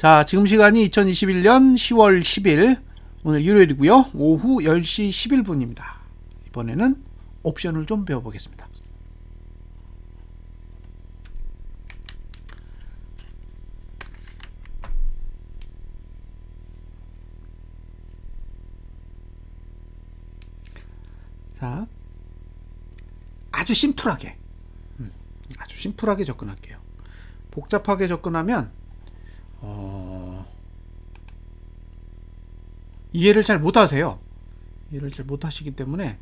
자, 지금 시간이 2021년 10월 10일 오늘 일요일이고요. 오후 10시 11분입니다. 이번에는 옵션을 좀 배워보겠습니다. 자, 아주 심플하게 접근할게요. 복잡하게 접근하면 이해를 잘 못하세요. 이해를 잘 못하시기 때문에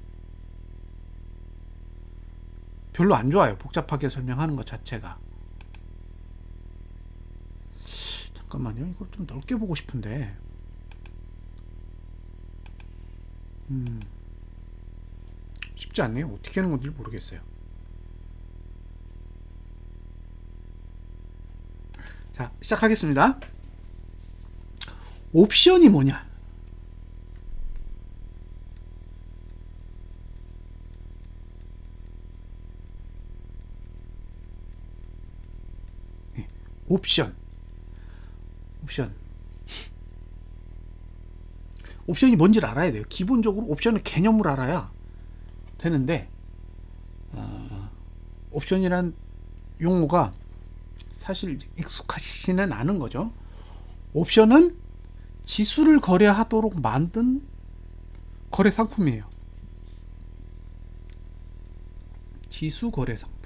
별로 안 좋아요. 복잡하게 설명하는 것 자체가. 잠깐만요. 이걸 좀 넓게 보고 싶은데. 쉽지 않네요. 어떻게 하는 건지 모르겠어요. 자, 시작하겠습니다. 옵션이 뭐냐? 옵션이 뭔지를 알아야 돼요. 기본적으로 옵션은 개념을 알아야 되는데, 옵션이란 용어가 사실 익숙하시지는 않은 거죠. 옵션은 지수를 거래하도록 만든 거래 상품이에요. 지수 거래 상품.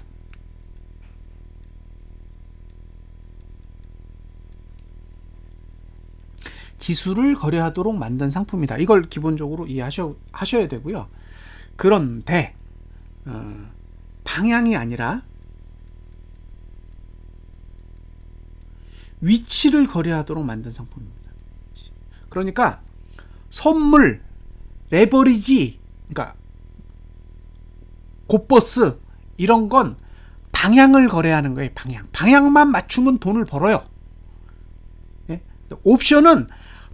지수를 거래하도록 만든 상품이다. 이걸 기본적으로 이해하셔야 되고요. 그런데 방향이 아니라 위치를 거래하도록 만든 상품입니다. 그러니까 선물, 레버리지, 그러니까 곧버스 이런 건 방향을 거래하는 거예요. 방향만 맞추면 돈을 벌어요. 예? 옵션은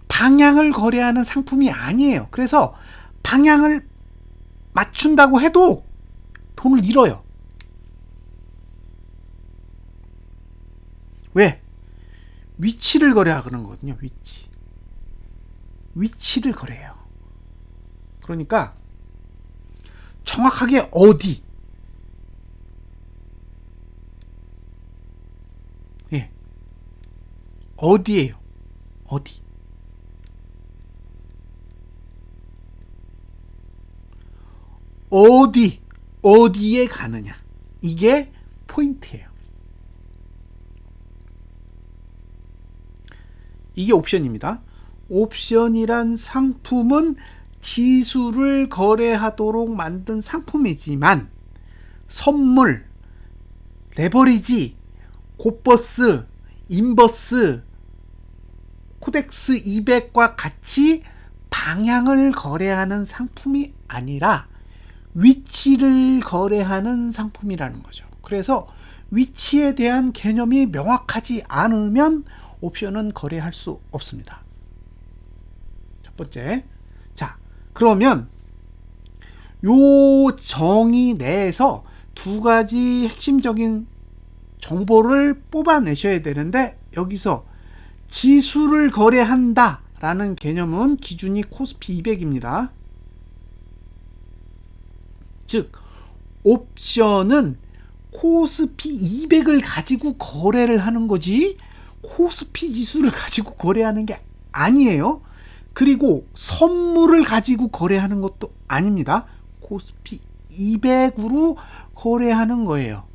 방향을 거래하는 상품이 아니에요. 그래서 방향을 맞춘다고 해도 돈을 잃어요. 왜? 위치를 거래하는 거거든요. 위치를 거래해요. 그러니까 정확하게 어디, 어디예요. 어디에 가느냐, 이게 포인트예요. 이게 옵션입니다. 옵션이란 상품은 지수를 거래하도록 만든 상품이지만 선물, 레버리지, 곧버스, 인버스, 코덱스 200과 같이 방향을 거래하는 상품이 아니라 위치를 거래하는 상품이라는 거죠. 그래서 위치에 대한 개념이 명확하지 않으면 옵션은 거래할 수 없습니다. 첫 번째. 자, 그러면 요 정의 내에서 두 가지 핵심적인 정보를 뽑아내셔야 되는데, 여기서 지수를 거래한다 라는 개념은 기준이 코스피 200입니다. 즉 옵션은 코스피 200을 가지고 거래를 하는 거지 코스피 지수를 가지고 거래하는 게 아니에요. 그리고 선물을 가지고 거래하는 것도 아닙니다. 코스피 200으로 거래하는 거예요.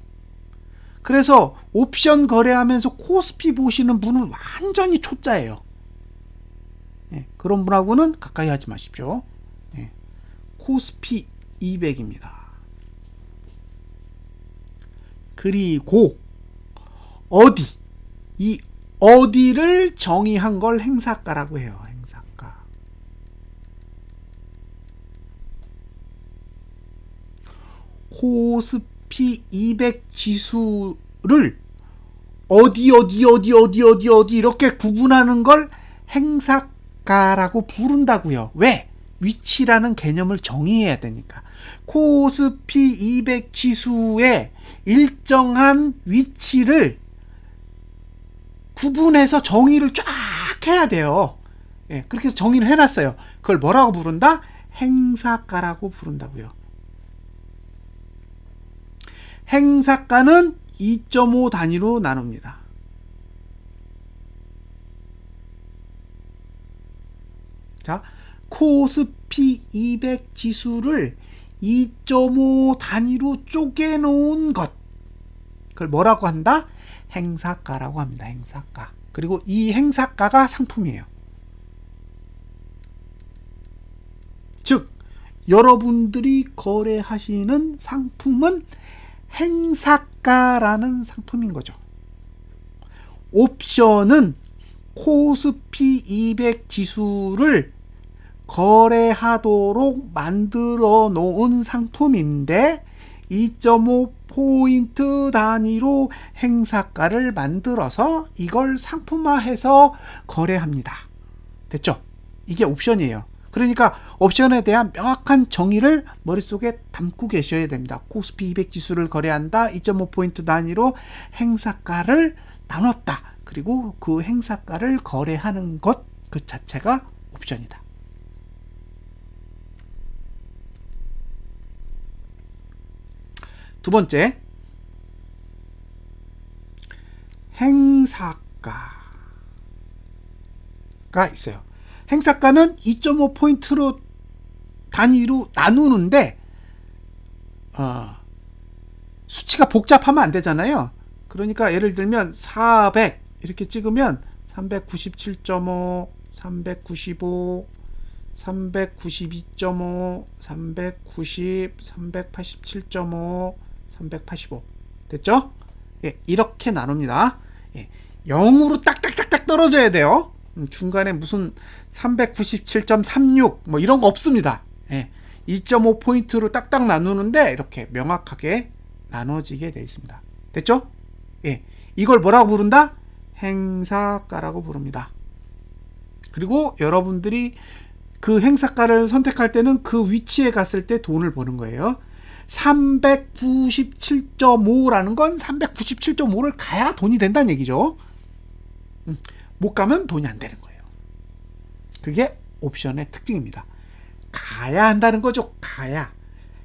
그래서 옵션 거래하면서 코스피 보시는 분은 완전히 초짜예요. 그런 분하고는 가까이 하지 마십시오. 코스피 200입니다. 그리고 이 어디를 정의한 걸 행사가라고 해요. 행사가. 코스피 200 지수를 어디 이렇게 구분하는 걸 행사가라고 부른다고요. 왜? 위치라는 개념을 정의해야 되니까. 코스피 200 지수의 일정한 위치를 구분해서 정의를 쫙 해야 돼요. 예, 그렇게 해서 정의를 해놨어요. 그걸 뭐라고 부른다? 행사가라고 부른다고요. 행사가는 2.5 단위로 나눕니다. 자, 코스피 200 지수를 2.5 단위로 쪼개놓은 것, 그걸 뭐라고 한다? 행사가라고 합니다. 행사가. 그리고 이 행사가가 상품이에요. 즉, 여러분들이 거래하시는 상품은 행사가라는 상품인 거죠. 옵션은 코스피 200 지수를 거래하도록 만들어 놓은 상품인데 2.5포인트 단위로 행사가를 만들어서 이걸 상품화해서 거래합니다. 됐죠? 이게 옵션이에요. 그러니까 옵션에 대한 명확한 정의를 머릿속에 담고 계셔야 됩니다. 코스피 200 지수를 거래한다. 2.5포인트 단위로 행사가를 나눴다. 그리고 그 행사가를 거래하는 것 그 자체가 옵션이다. 두 번째, 행사가가 있어요. 행사가는 2.5포인트로 단위로 나누는데 수치가 복잡하면 안 되잖아요. 그러니까 예를 들면 400 이렇게 찍으면 397.5, 395, 392.5, 390, 387.5, 385 됐죠? 예, 이렇게 나눕니다. 예, 0으로 딱딱딱딱 떨어져야 돼요. 중간에 무슨 397.36 뭐 이런 거 없습니다. 예, 2.5포인트로 딱딱 나누는데 이렇게 명확하게 나눠지게 되어 있습니다. 됐죠? 예, 이걸 뭐라고 부른다? 행사가라고 부릅니다. 그리고 여러분들이 그 행사가를 선택할 때는 그 위치에 갔을 때 돈을 버는 거예요. 397.5라는 건 397.5를 가야 돈이 된다는 얘기죠. 못 가면 돈이 안 되는 거예요. 그게 옵션의 특징입니다. 가야 한다는 거죠. 가야.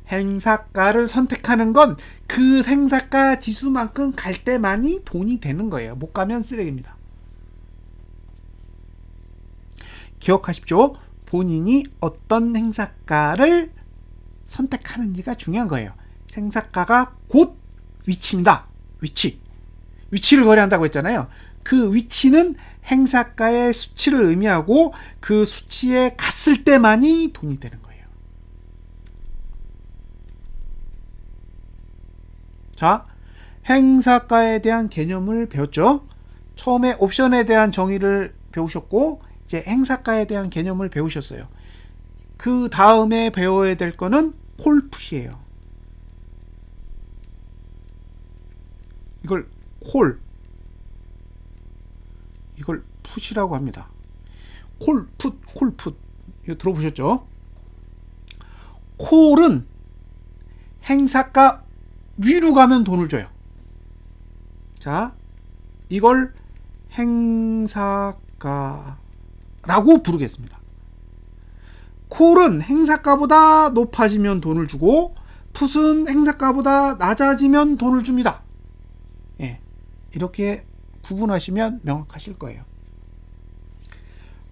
행사가를 선택하는 건 그 행사가 지수만큼 갈 때만이 돈이 되는 거예요. 못 가면 쓰레기입니다. 기억하십시오. 본인이 어떤 행사가를 선택하는지가 중요한 거예요. 행사가가 곧 위치입니다. 위치를 거래한다고 했잖아요. 그 위치는 행사가의 수치를 의미하고 그 수치에 갔을 때만이 돈이 되는 거예요. 자, 행사가에 대한 개념을 배웠죠. 처음에 옵션에 대한 정의를 배우셨고 이제 행사가에 대한 개념을 배우셨어요. 그 다음에 배워야 될 거는 콜풋이에요. 이걸 이걸 풋이라고 합니다. 콜풋 이거 들어보셨죠? 콜은 행사가 위로 가면 돈을 줘요. 자, 이걸 행사가라고 부르겠습니다. 콜은 행사가보다 높아지면 돈을 주고 풋은 행사가보다 낮아지면 돈을 줍니다. 예, 이렇게 구분하시면 명확하실 거예요.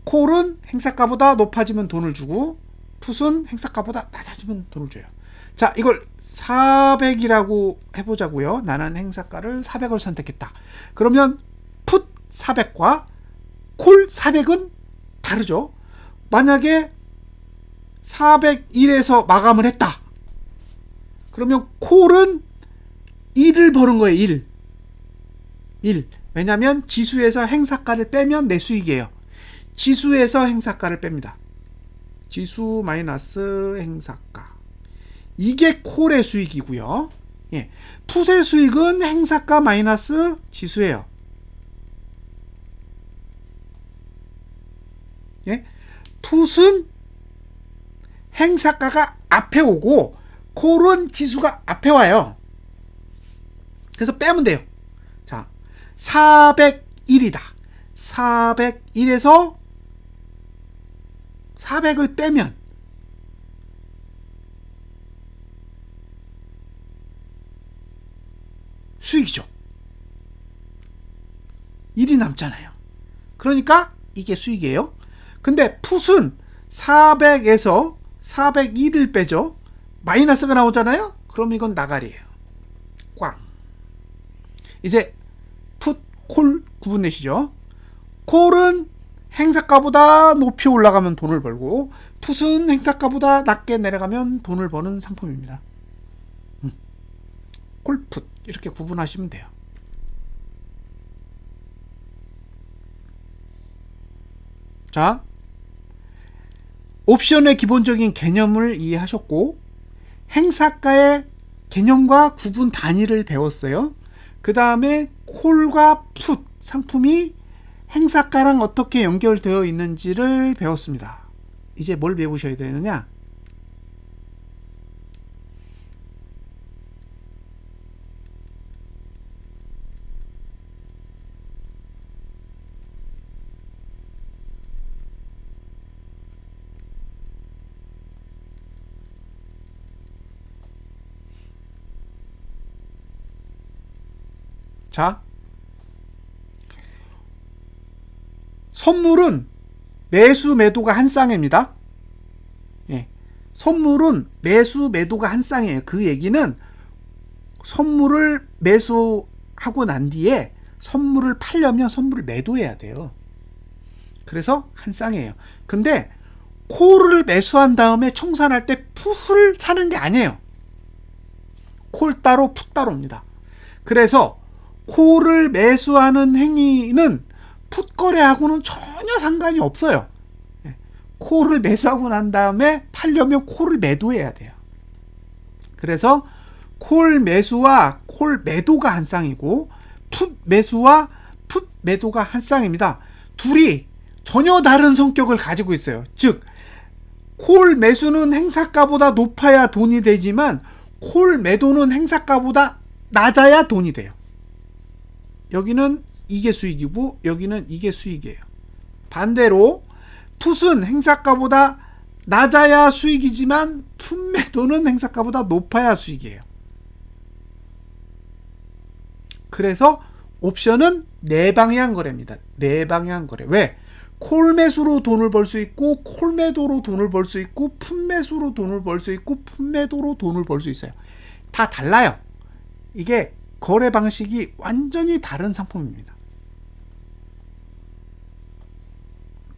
콜은 행사가보다 높아지면 돈을 주고 풋은 행사가보다 낮아지면 돈을 줘요. 자, 이걸 400이라고 해보자고요. 나는 행사가를 400을 선택했다. 그러면 풋 400과 콜 400은 다르죠. 만약에 401에서 마감을 했다. 그러면 콜은 1을 버는 거예요. 1. 왜냐면 지수에서 행사가를 빼면 내 수익이에요. 지수에서 행사가를 뺍니다. 지수 마이너스 행사가. 이게 콜의 수익이고요. 예. 풋의 수익은 행사가 마이너스 지수예요. 예. 풋은 행사가가 앞에 오고 콜은 지수가 앞에 와요. 그래서 빼면 돼요. 자, 401이다. 401에서 400을 빼면 수익이죠. 1이 남잖아요. 그러니까 이게 수익이에요. 근데 풋은 400에서 401을 빼죠. 마이너스가 나오잖아요. 그럼 이건 나가리예요. 꽝. 이제 풋, 콜 구분되시죠? 콜은 행사가보다 높이 올라가면 돈을 벌고, 풋은 행사가보다 낮게 내려가면 돈을 버는 상품입니다. 콜, 풋 이렇게 구분하시면 돼요. 자, 옵션의 기본적인 개념을 이해하셨고, 행사가의 개념과 구분 단위를 배웠어요. 그 다음에 콜과 풋 상품이 행사가랑 어떻게 연결되어 있는지를 배웠습니다. 이제 뭘 배우셔야 되느냐? 자, 선물은 매수 매도가 한 쌍입니다. 예. 선물은 매수 매도가 한 쌍이에요. 그 얘기는 선물을 매수하고 난 뒤에 선물을 팔려면 선물을 매도해야 돼요. 그래서 한 쌍이에요. 근데 콜을 매수한 다음에 청산할 때 풋을 사는 게 아니에요. 콜 따로 풋 따로입니다. 그래서 콜을 매수하는 행위는 풋 거래하고는 전혀 상관이 없어요. 콜을 매수하고 난 다음에 팔려면 콜을 매도해야 돼요. 그래서 콜 매수와 콜 매도가 한 쌍이고, 풋 매수와 풋 매도가 한 쌍입니다. 둘이 전혀 다른 성격을 가지고 있어요. 즉, 콜 매수는 행사가보다 높아야 돈이 되지만 콜 매도는 행사가보다 낮아야 돈이 돼요. 여기는 이게 수익이고 여기는 이게 수익이에요. 반대로 풋은 행사가보다 낮아야 수익이지만 풋 매도는 행사가보다 높아야 수익이에요. 그래서 옵션은 네 방향 거래입니다. 네 방향 거래. 왜? 콜 매수로 돈을 벌 수 있고, 콜 매도로 돈을 벌 수 있고, 풋 매수로 돈을 벌 수 있고, 풋 매도로 돈을 벌 수 있어요. 다 달라요. 이게 거래 방식이 완전히 다른 상품입니다.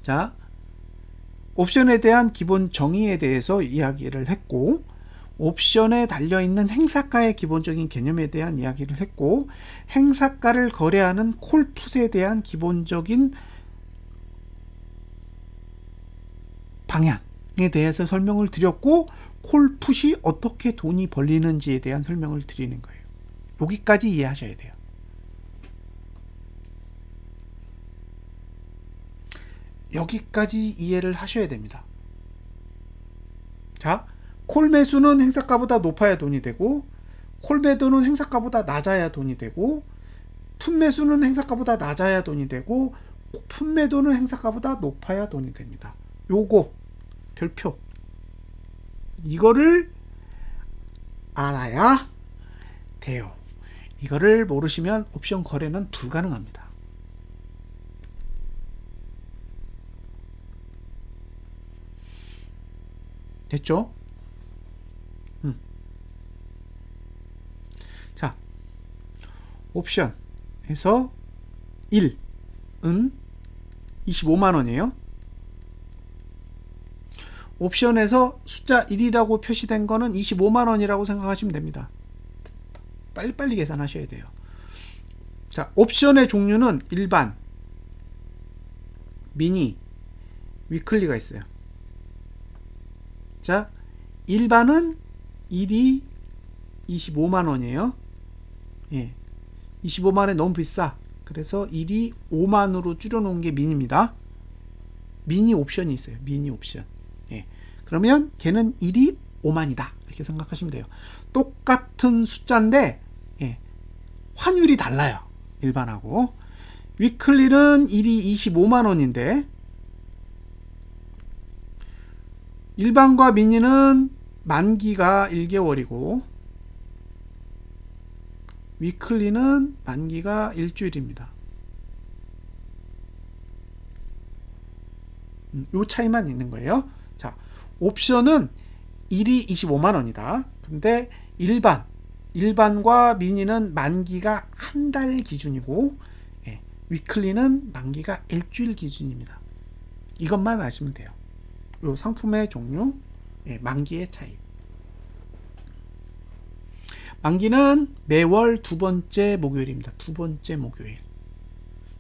자, 옵션에 대한 기본 정의에 대해서 이야기를 했고, 옵션에 달려있는 행사가의 기본적인 개념에 대한 이야기를 했고, 행사가를 거래하는 콜풋에 대한 기본적인 방향에 대해서 설명을 드렸고, 콜풋이 어떻게 돈이 벌리는지에 대한 설명을 드리는 거예요. 여기까지 이해하셔야 돼요. 여기까지 이해를 하셔야 됩니다. 자, 콜 매수는 행사가보다 높아야 돈이 되고, 콜 매도는 행사가보다 낮아야 돈이 되고, 풋 매수는 행사가보다 낮아야 돈이 되고, 풋 매도는 행사가보다 높아야 돈이 됩니다. 요거 별표, 이거를 알아야 돼요. 이거를 모르시면 옵션 거래는 불가능합니다. 됐죠? 자, 옵션에서 1은 25만원이에요. 옵션에서 숫자 1이라고 표시된 거는 25만원이라고 생각하시면 됩니다. 빨리빨리 계산하셔야 돼요. 자, 옵션의 종류는 일반, 미니, 위클리가 있어요. 자, 일반은 1이 25만원이에요. 예. 25만원이 너무 비싸. 그래서 1이 5만으로 줄여놓은 게 미니입니다. 미니 옵션이 있어요. 미니 옵션. 예. 그러면 걔는 1이 5만이다. 이렇게 생각하시면 돼요. 똑같은 숫자인데, 예. 환율이 달라요. 일반하고. 위클리는 일이 25만 원인데 일반과 미니는 만기가 1개월이고 위클리는 만기가 일주일입니다. 요 차이만 있는 거예요. 자, 옵션은 일이 25만 원이다. 근데 일반과 미니는 만기가 한 달 기준이고 위클리는 만기가 일주일 기준입니다. 이것만 아시면 돼요. 요 상품의 종류, 만기의 차이. 만기는 매월 두 번째 목요일입니다. 두 번째 목요일.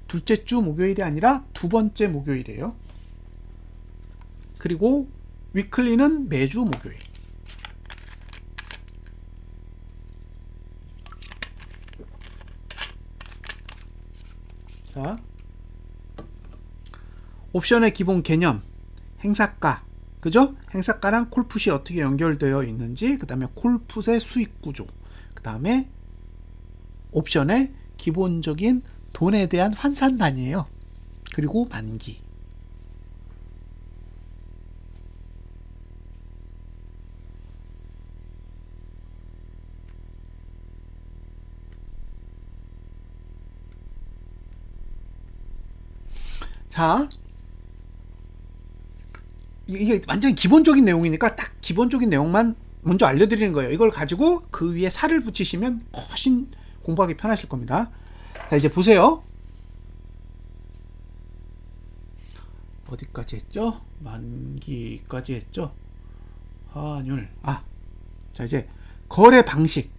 둘째 주 목요일이 아니라 두 번째 목요일이에요. 그리고 위클리는 매주 목요일. 자, 옵션의 기본 개념, 행사가, 그죠? 행사가랑 콜풋이 어떻게 연결되어 있는지, 그 다음에 콜풋의 수익 구조, 그 다음에 옵션의 기본적인 돈에 대한 환산단위예요. 그리고 만기. 자, 이게 완전히 기본적인 내용이니까 딱 기본적인 내용만 먼저 알려드리는 거예요. 이걸 가지고 그 위에 살을 붙이시면 훨씬 공부하기 편하실 겁니다. 자, 이제 보세요. 어디까지 했죠? 만기까지 했죠? 환율. 자, 이제 거래 방식.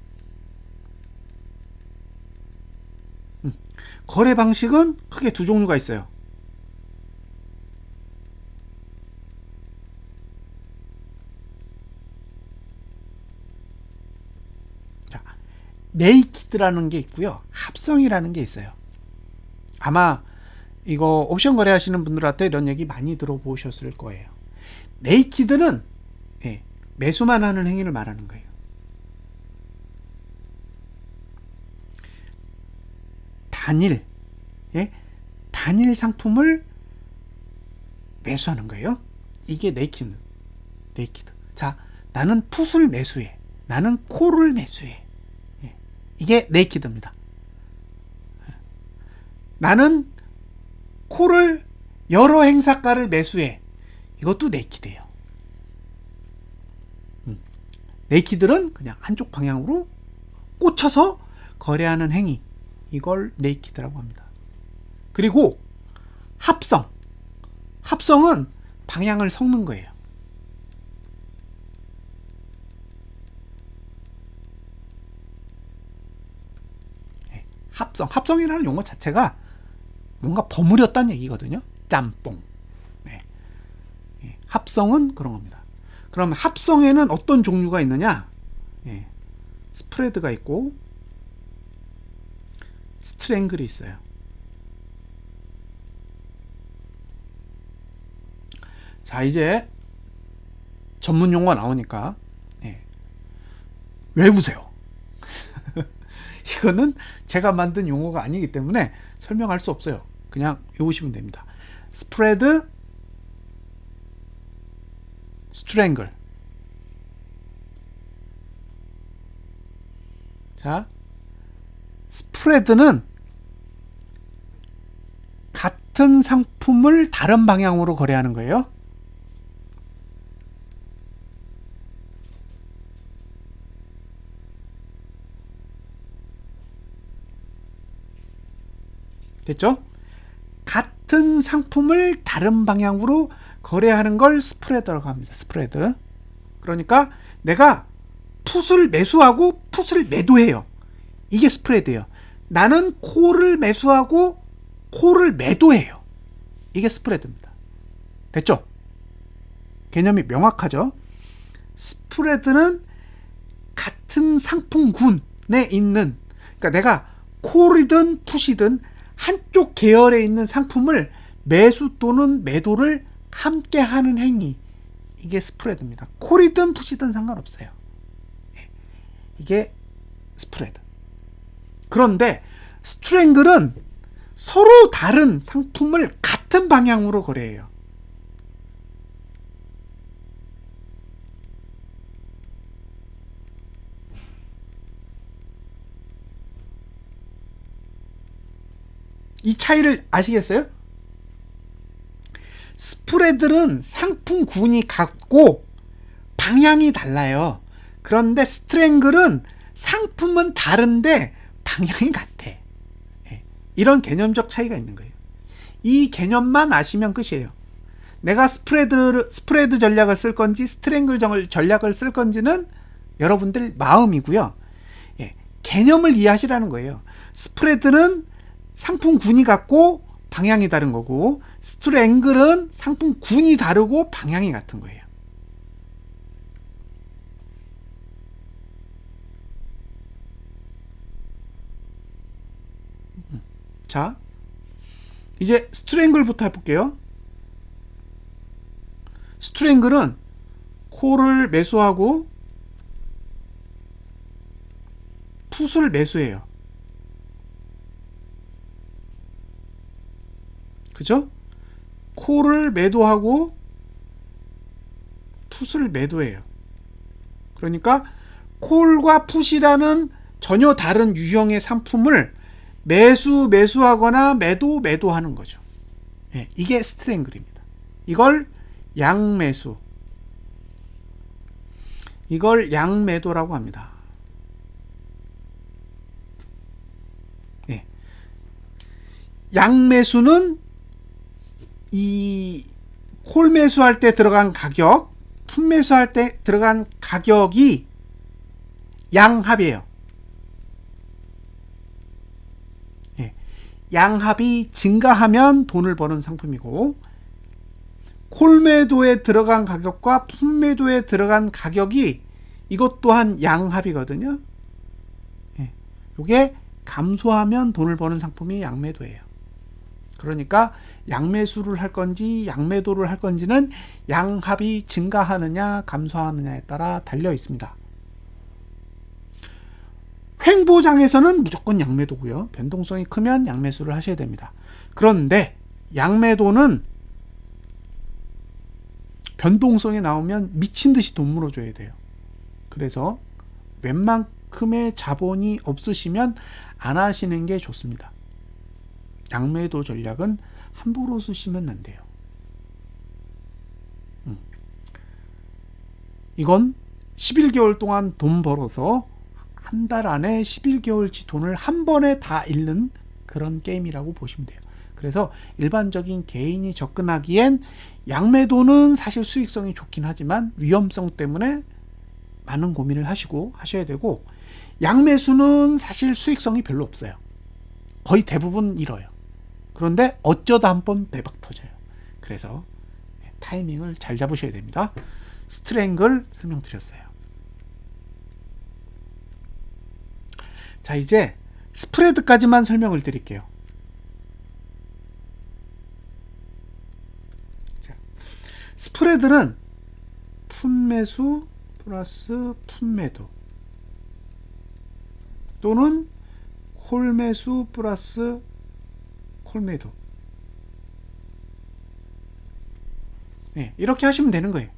거래 방식은 크게 두 종류가 있어요. 네이키드라는 게 있고요. 합성이라는 게 있어요. 아마 이거 옵션 거래하시는 분들한테 이런 얘기 많이 들어보셨을 거예요. 네이키드는 매수만 하는 행위를 말하는 거예요. 단일 상품을 매수하는 거예요. 이게 네이키드. 자, 나는 풋을 매수해. 나는 콜을 매수해. 이게 네이키드입니다. 나는 콜을 여러 행사가를 매수해. 이것도 네이키드예요. 네이키드는 그냥 한쪽 방향으로 꽂혀서 거래하는 행위. 이걸 네이키드라고 합니다. 그리고 합성은 방향을 섞는 거예요. 합성이라는 용어 자체가 뭔가 버무렸다는 얘기거든요. 짬뽕. 합성은 그런 겁니다. 그럼 합성에는 어떤 종류가 있느냐? 스프레드가 있고 스트랭글이 있어요. 자, 이제 전문 용어가 나오니까 외우세요. 이거는 제가 만든 용어가 아니기 때문에 설명할 수 없어요. 그냥 외우시면 됩니다. 스프레드, 스트랭글. 자, 스프레드는 같은 상품을 다른 방향으로 거래하는 거예요. 됐죠? 같은 상품을 다른 방향으로 거래하는 걸 스프레드라고 합니다. 스프레드. 그러니까 내가 풋을 매수하고 풋을 매도해요. 이게 스프레드예요. 나는 콜을 매수하고 콜을 매도해요. 이게 스프레드입니다. 됐죠? 개념이 명확하죠? 스프레드는 같은 상품군에 있는, 그러니까 내가 콜이든 풋이든 한쪽 계열에 있는 상품을 매수 또는 매도를 함께 하는 행위. 이게 스프레드입니다. 콜이든 풋이든 상관없어요. 이게 스프레드. 그런데 스트랭글은 서로 다른 상품을 같은 방향으로 거래해요. 이 차이를 아시겠어요? 스프레드는 상품군이 같고 방향이 달라요. 그런데 스트랭글은 상품은 다른데 방향이 같아. 이런 개념적 차이가 있는 거예요. 이 개념만 아시면 끝이에요. 내가 스프레드 전략을 쓸 건지 스트랭글 전략을 쓸 건지는 여러분들 마음이고요. 개념을 이해하시라는 거예요. 스프레드는 상품군이 같고 방향이 다른 거고, 스트랭글은 상품군이 다르고 방향이 같은 거예요. 자, 이제 스트랭글부터 해볼게요. 스트랭글은 콜을 매수하고 풋을 매수해요. 그죠? 콜을 매도하고 풋을 매도해요. 그러니까 콜과 풋이라는 전혀 다른 유형의 상품을 매수하거나 매도하는 거죠. 이게 스트랭글입니다. 이걸 양매수, 이걸 양매도라고 합니다. 양매수는 이 콜 매수할 때 들어간 가격, 풋 매수할 때 들어간 가격이 양합이에요. 양합이 증가하면 돈을 버는 상품이고, 콜 매도에 들어간 가격과 풋 매도에 들어간 가격이 이것 또한 양합이거든요. 이게 감소하면 돈을 버는 상품이 양매도예요. 그러니까 양매수를 할 건지 양매도를 할 건지는 양합이 증가하느냐 감소하느냐에 따라 달려 있습니다. 횡보장에서는 무조건 양매도고요. 변동성이 크면 양매수를 하셔야 됩니다. 그런데 양매도는 변동성이 나오면 미친 듯이 돈 물어줘야 돼요. 그래서 웬만큼의 자본이 없으시면 안 하시는 게 좋습니다. 양매도 전략은 함부로 쓰시면 안 돼요. 이건 11개월 동안 돈 벌어서 한 달 안에 11개월치 돈을 한 번에 다 잃는 그런 게임이라고 보시면 돼요. 그래서 일반적인 개인이 접근하기엔 양매도는 사실 수익성이 좋긴 하지만 위험성 때문에 많은 고민을 하셔야 되고, 양매수는 사실 수익성이 별로 없어요. 거의 대부분 잃어요. 그런데 어쩌다 한번 대박 터져요. 그래서 타이밍을 잘 잡으셔야 됩니다. 스트랭글 설명드렸어요. 자, 이제 스프레드까지만 설명을 드릴게요. 자, 스프레드는 풋매수 플러스 풋매도 또는 콜매수 플러스 콜매도, 이렇게 하시면 되는 거예요.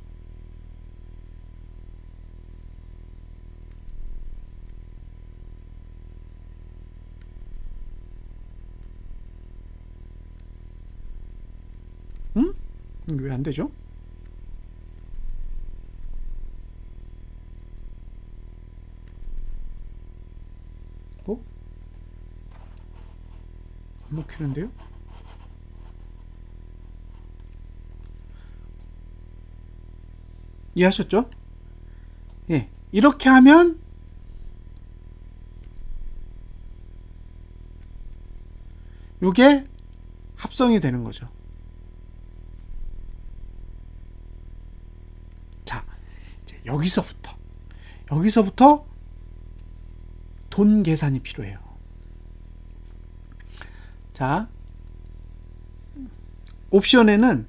왜 안 되죠? 안 먹히는데요? 이해하셨죠? 이렇게 하면 이게 합성이 되는 거죠. 자, 이제 여기서부터 돈 계산이 필요해요. 자, 옵션에는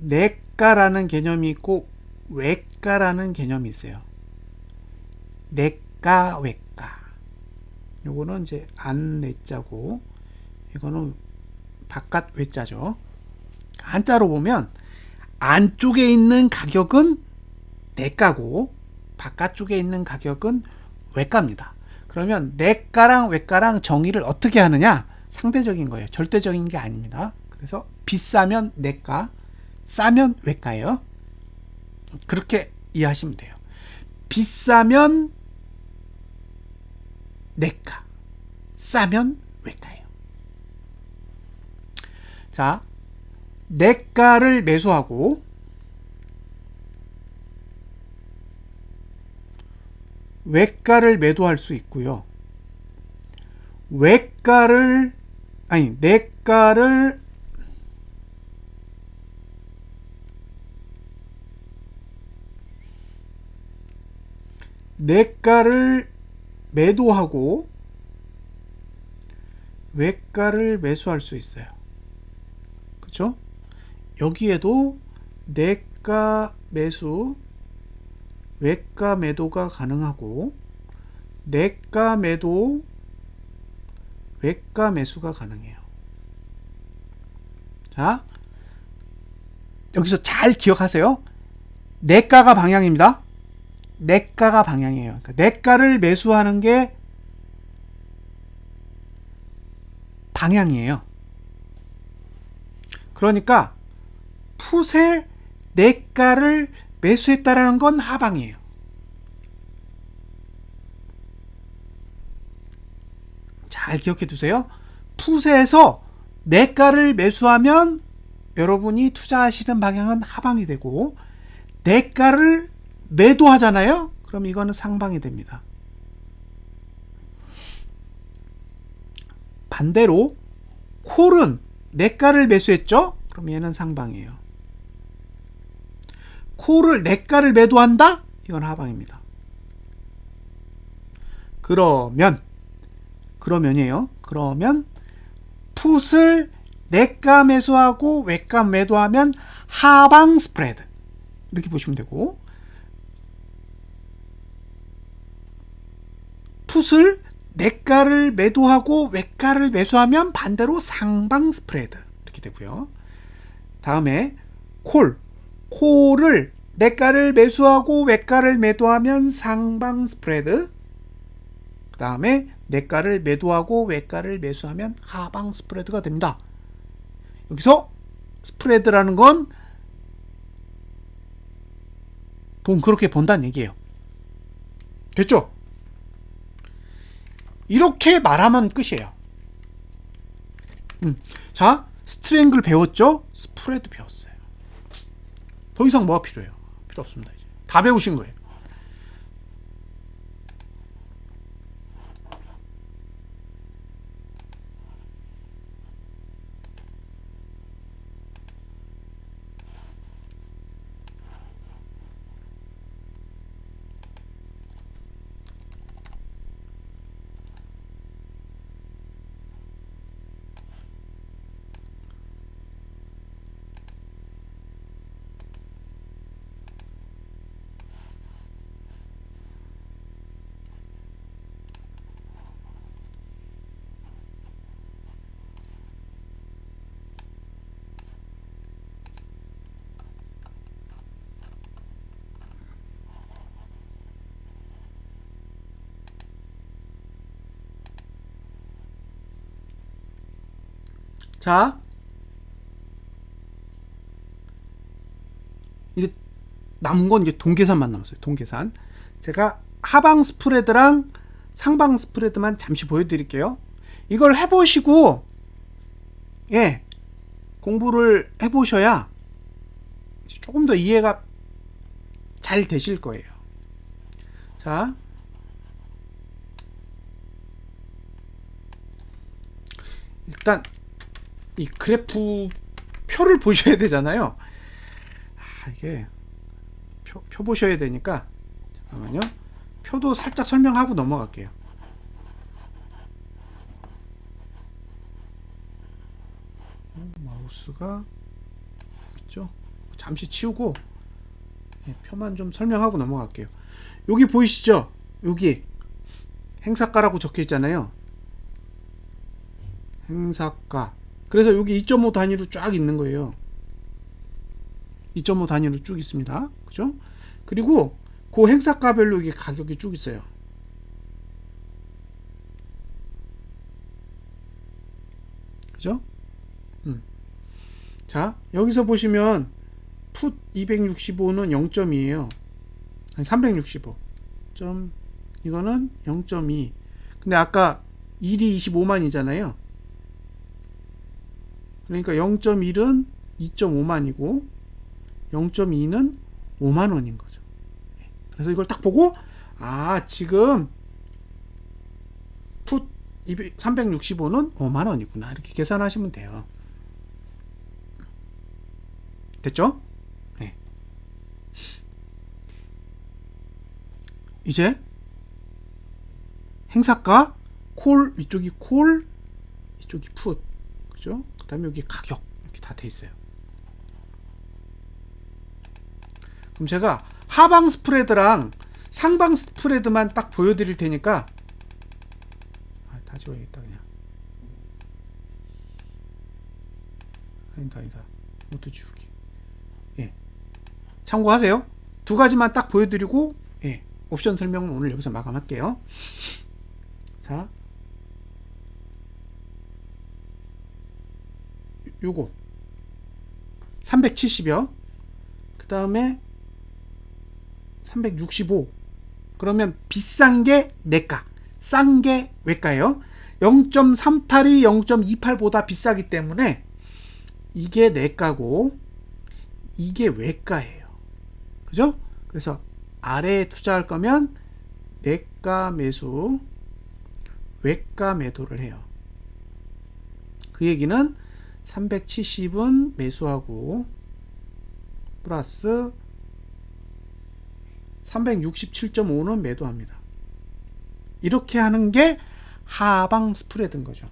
내가라는 개념이 있고 외가라는 개념이 있어요. 내가 외가, 요거는 이제 안 내자고, 이거는 바깥 외자죠. 한자로 보면 안쪽에 있는 가격은 내가고 바깥쪽에 있는 가격은 외가입니다. 그러면 내가랑 외가랑 정의를 어떻게 하느냐? 상대적인 거예요. 절대적인 게 아닙니다. 그래서 비싸면 내가, 싸면 외가예요. 그렇게 이해하시면 돼요. 비싸면 내가, 싸면 외가예요. 자, 내가를 매수하고 외가를 매도할 수 있고요. 내가를 매도하고 외가를 매수할 수 있어요. 그렇죠? 여기에도 내가 매수, 외가 매도가 가능하고 내가 매도, 외가 매수가 가능해요. 자, 여기서 잘 기억하세요. 내가가 방향입니다. 내가가 방향이에요. 그러니까 내가를 매수하는 게 방향이에요. 그러니까 풋에 내가를 매수했다라는 건 하방이에요. 잘 기억해 두세요. 풋에서 내가를 매수하면 여러분이 투자하시는 방향은 하방이 되고, 내가를 매도하잖아요. 그럼 이거는 상방이 됩니다. 반대로 콜은 내가를 매수했죠? 그럼 얘는 상방이에요. 콜을 내가를 매도한다? 이건 하방입니다. 그러면이에요. 그러면 풋을 내가 매수하고 외가 매도하면 하방 스프레드, 이렇게 보시면 되고, 풋을 내가를 매도하고 외가를 매수하면 반대로 상방 스프레드, 이렇게 되고요. 다음에 콜을 내가를 매수하고 외가를 매도하면 상방 스프레드, 그 다음에 내가를 매도하고 외가를 매수하면 하방 스프레드가 됩니다. 여기서 스프레드라는 건 돈 그렇게 번다는 얘기예요. 됐죠? 이렇게 말하면 끝이에요. 자, 스트랭글 배웠죠? 스프레드 배웠어요. 더 이상 뭐가 필요해요? 필요 없습니다. 이제 다 배우신 거예요. 자, 이제 남은 건 이제 동계산만 남았어요. 동계산. 제가 하방 스프레드랑 상방 스프레드만 잠시 보여드릴게요. 이걸 해보시고, 예, 공부를 해보셔야 조금 더 이해가 잘 되실 거예요. 자, 일단 이 그래프 표를 보셔야 되잖아요. 이게 표 보셔야 되니까 잠깐만요. 표도 살짝 설명하고 넘어갈게요. 마우스가 있죠? 잠시 치우고 표만 좀 설명하고 넘어갈게요. 여기 보이시죠? 여기 행사가라고 적혀 있잖아요. 행사가. 그래서 여기 2.5 단위로 쫙 있는 거예요. 2.5 단위로 쭉 있습니다. 그죠? 그리고 그 행사가별로 이게 가격이 쭉 있어요. 그죠? 자, 여기서 보시면 풋 265는 0.2에요. 아니 365. 이거는 0.2. 근데 아까 1이 25만이잖아요. 그러니까 0.1은 2.5만이고 0.2는 5만 원인 거죠. 그래서 이걸 딱 보고 지금 풋 365는 5만 원이구나. 이렇게 계산하시면 돼요. 됐죠? 네. 이제 행사가 콜, 이쪽이 콜, 이쪽이 풋. 그죠? 그 다음에 여기 가격. 이렇게 다 돼 있어요. 그럼 제가 하방 스프레드랑 상방 스프레드만 딱 보여드릴 테니까 다 지워야겠다 그냥. 아니다 모두 지우기. 예, 참고하세요. 두 가지만 딱 보여드리고 옵션 설명은 오늘 여기서 마감할게요. 자, 요거 370여, 그 다음에 365. 그러면 비싼 게 내가, 싼 게 외가예요. 0.382, 0.28보다 비싸기 때문에 이게 내가고 이게 외가예요. 그죠? 그래서 아래에 투자할 거면 내가 매수, 외가 매도를 해요. 그 얘기는 370은 매수하고 플러스 367.5는 매도합니다. 이렇게 하는 게 하방 스프레드인 거죠.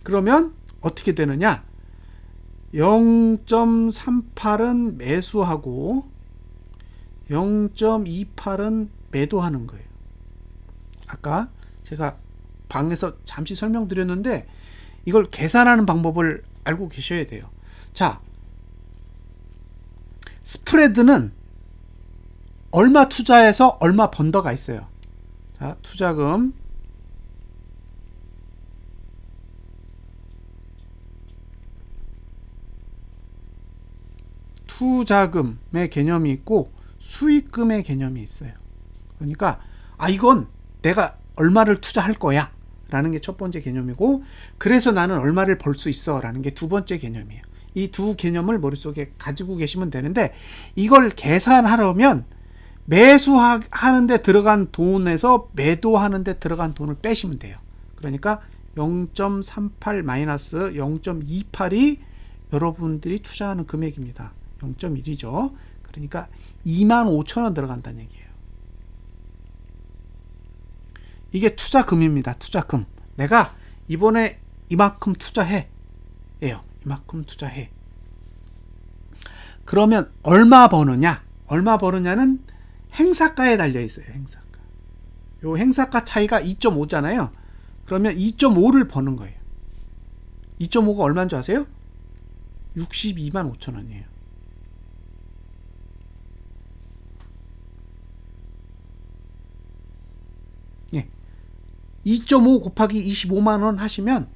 그러면 어떻게 되느냐? 0.38은 매수하고 0.28은 매도하는 거예요. 아까 제가 방에서 잠시 설명드렸는데 이걸 계산하는 방법을 알고 계셔야 돼요. 자, 스프레드는 얼마 투자해서 얼마 번더가 있어요. 자, 투자금 투자금의 개념이 있고 수익금의 개념이 있어요. 그러니까 이건 내가 얼마를 투자할 거야 라는 게 첫 번째 개념이고, 그래서 나는 얼마를 벌 수 있어 라는 게 두 번째 개념이에요. 이 두 개념을 머릿속에 가지고 계시면 되는데, 이걸 계산하려면 매수하는데 들어간 돈에서 매도하는데 들어간 돈을 빼시면 돼요. 그러니까 0.38 마이너스 0.28이 여러분들이 투자하는 금액입니다. 0.1이죠. 그러니까 25,000원 들어간다는 얘기예요. 이게 투자금입니다. 투자금. 내가 이번에 이만큼 투자해. 예요. 이만큼 투자해. 그러면 얼마 버느냐? 얼마 버느냐는 행사가에 달려 있어요. 행사가. 요 행사가 차이가 2.5잖아요. 그러면 2.5를 버는 거예요. 2.5가 얼마인 줄 아세요? 62만 5천 원이에요. 예. 2.5 곱하기 25만 원 하시면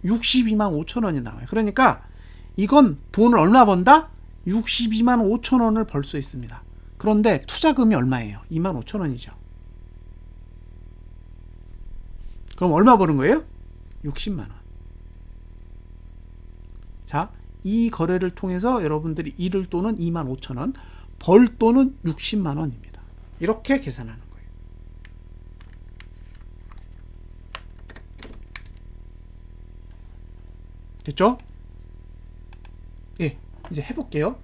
62만 5천 원이 나와요. 그러니까 이건 돈을 얼마 번다? 62만 5천 원을 벌 수 있습니다. 그런데 투자금이 얼마예요? 2만 5천 원이죠. 그럼 얼마 버는 거예요? 60만 원. 자, 이 거래를 통해서 여러분들이 잃을 돈은 2만 5천 원, 벌 돈은 60만 원입니다. 이렇게 계산하는 거예요. 됐죠? 예, 이제 해볼게요.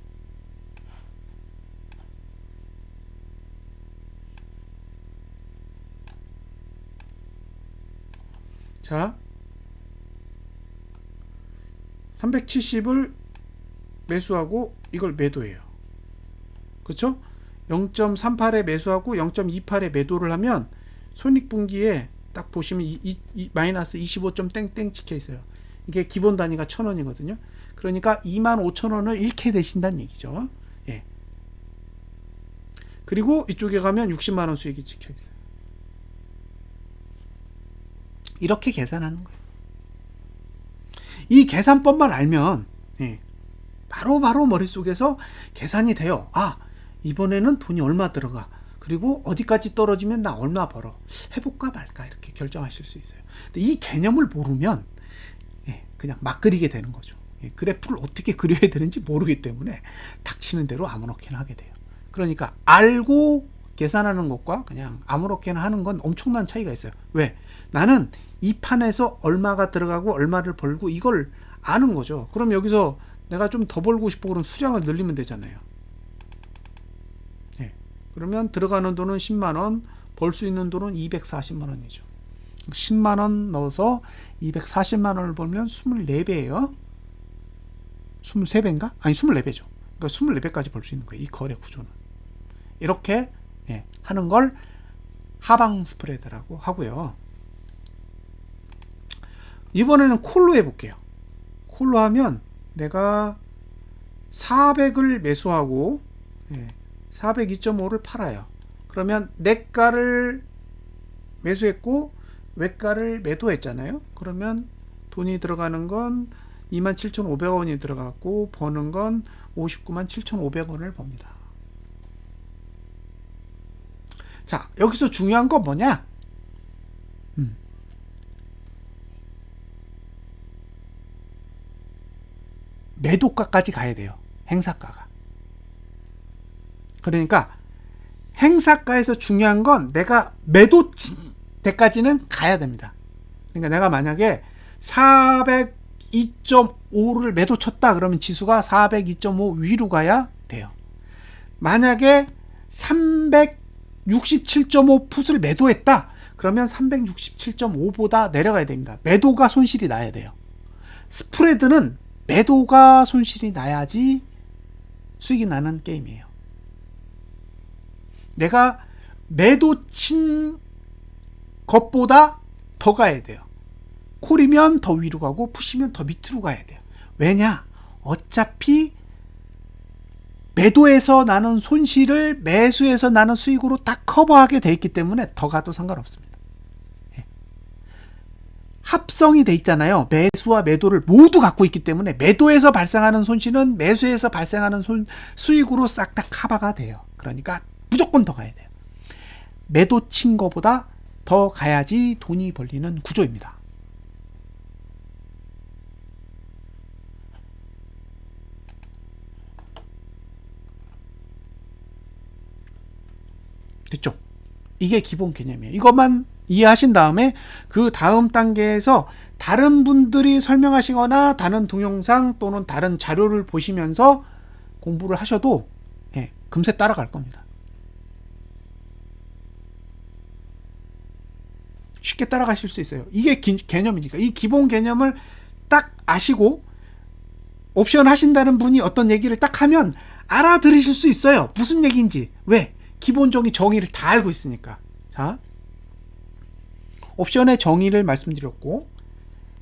자, 370을 매수하고 이걸 매도해요. 그렇죠? 0.38에 매수하고 0.28에 매도를 하면 손익분기에 딱 보시면 마이너스 25점 땡땡 찍혀 있어요. 이게 기본 단위가 1,000원이거든요. 그러니까 25,000원을 잃게 되신다는 얘기죠. 예. 그리고 이쪽에 가면 60만 원 수익이 찍혀 있어요. 이렇게 계산하는 거예요. 이 계산법만 알면 예, 바로 머릿속에서 계산이 돼요. 아, 이번에는 돈이 얼마 들어가. 그리고 어디까지 떨어지면 나 얼마 벌어. 해볼까 말까 이렇게 결정하실 수 있어요. 근데 이 개념을 모르면 예, 그냥 막 그리게 되는 거죠. 예, 그래프를 어떻게 그려야 되는지 모르기 때문에 닥치는 대로 아무렇게나 하게 돼요. 그러니까 알고 계산하는 것과 그냥 아무렇게나 하는 건 엄청난 차이가 있어요. 왜? 나는 이 판에서 얼마가 들어가고 얼마를 벌고 이걸 아는 거죠. 그럼 여기서 내가 좀 더 벌고 싶어 그러면 수량을 늘리면 되잖아요. 예. 그러면 들어가는 돈은 10만원, 벌 수 있는 돈은 240만원이죠. 10만원 넣어서 240만원을 벌면 24배예요. 23배인가? 아니 24배죠. 그러니까 24배까지 벌 수 있는 거예요. 이 거래 구조는. 이렇게 예, 하는 걸 하방 스프레드라고 하고요. 이번에는 콜로 해볼게요. 콜로 하면 내가 400을 매수하고 예, 402.5를 팔아요. 그러면 내가를 매수했고 외가를 매도했잖아요. 그러면 돈이 들어가는 건 27,500원이 들어갔고 버는 건 597,500원을 법니다. 자, 여기서 중요한 건 뭐냐? 매도가까지 가야 돼요. 행사가가. 그러니까 행사가에서 중요한 건 내가 매도 때까지는 가야 됩니다. 그러니까 내가 만약에 402.5를 매도 쳤다 그러면 지수가 402.5 위로 가야 돼요. 만약에 367.5 풋을 매도했다 그러면 367.5보다 내려가야 됩니다. 매도가 손실이 나야 돼요. 스프레드는 매도가 손실이 나야지 수익이 나는 게임이에요. 내가 매도 친 것보다 더 가야 돼요. 콜이면 더 위로 가고 푸시면 더 밑으로 가야 돼요. 왜냐? 어차피 매도에서 나는 손실을 매수에서 나는 수익으로 다 커버하게 돼 있기 때문에 더 가도 상관없습니다. 예. 합성이 돼 있잖아요. 매수와 매도를 모두 갖고 있기 때문에 매도에서 발생하는 손실은 매수에서 발생하는 수익으로 싹 다 커버가 돼요. 그러니까 무조건 더 가야 돼요. 매도 친 거보다 더 가야지 돈이 벌리는 구조입니다. 됐죠? 이게 기본 개념이에요. 이것만 이해하신 다음에 그 다음 단계에서 다른 분들이 설명하시거나 다른 동영상 또는 다른 자료를 보시면서 공부를 하셔도 예, 금세 따라갈 겁니다. 쉽게 따라가실 수 있어요. 이게 개념이니까. 이 기본 개념을 딱 아시고 옵션 하신다는 분이 어떤 얘기를 딱 하면 알아들으실 수 있어요. 무슨 얘기인지. 왜? 기본적인 정의를 다 알고 있으니까. 자, 옵션의 정의를 말씀드렸고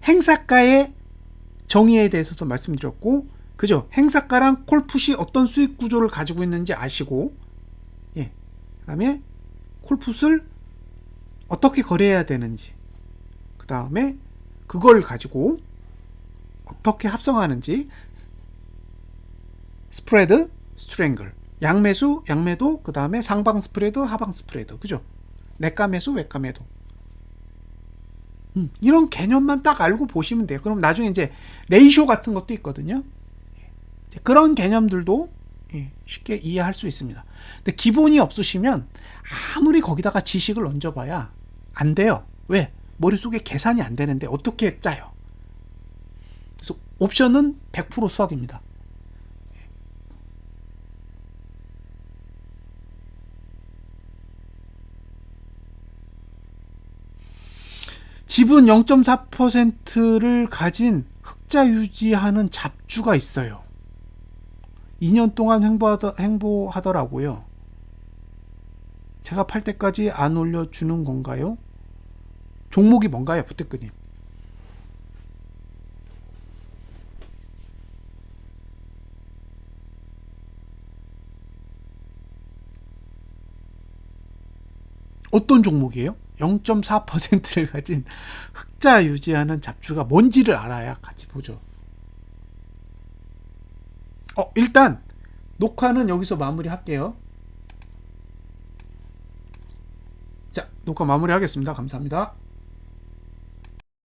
행사가의 정의에 대해서도 말씀드렸고 그죠? 행사가랑 콜풋이 어떤 수익 구조를 가지고 있는지 아시고 예, 그 다음에 콜풋을 어떻게 거래해야 되는지 그 다음에 그걸 가지고 어떻게 합성하는지 스프레드, 스트랭글 양매수, 양매도, 그 다음에 상방 스프레드, 하방 스프레드, 그죠? 내가 매수, 외가 매도. 이런 개념만 딱 알고 보시면 돼요. 그럼 나중에 이제 레이쇼 같은 것도 있거든요. 그런 개념들도 쉽게 이해할 수 있습니다. 근데 기본이 없으시면 아무리 거기다가 지식을 얹어봐야 안 돼요. 왜? 머릿속에 계산이 안 되는데 어떻게 짜요? 그래서 옵션은 100% 수학입니다. 지분 0.4%를 가진 흑자 유지하는 잡주가 있어요. 2년 동안 행보하더라고요. 제가 팔 때까지 안 올려주는 건가요? 종목이 뭔가요, 부대표님? 어떤 종목이에요? 0.4%를 가진 흑자 유지하는 잡주가 뭔지를 알아야 같이 보죠. 일단 녹화는 여기서 마무리할게요. 자, 녹화 마무리하겠습니다. 감사합니다.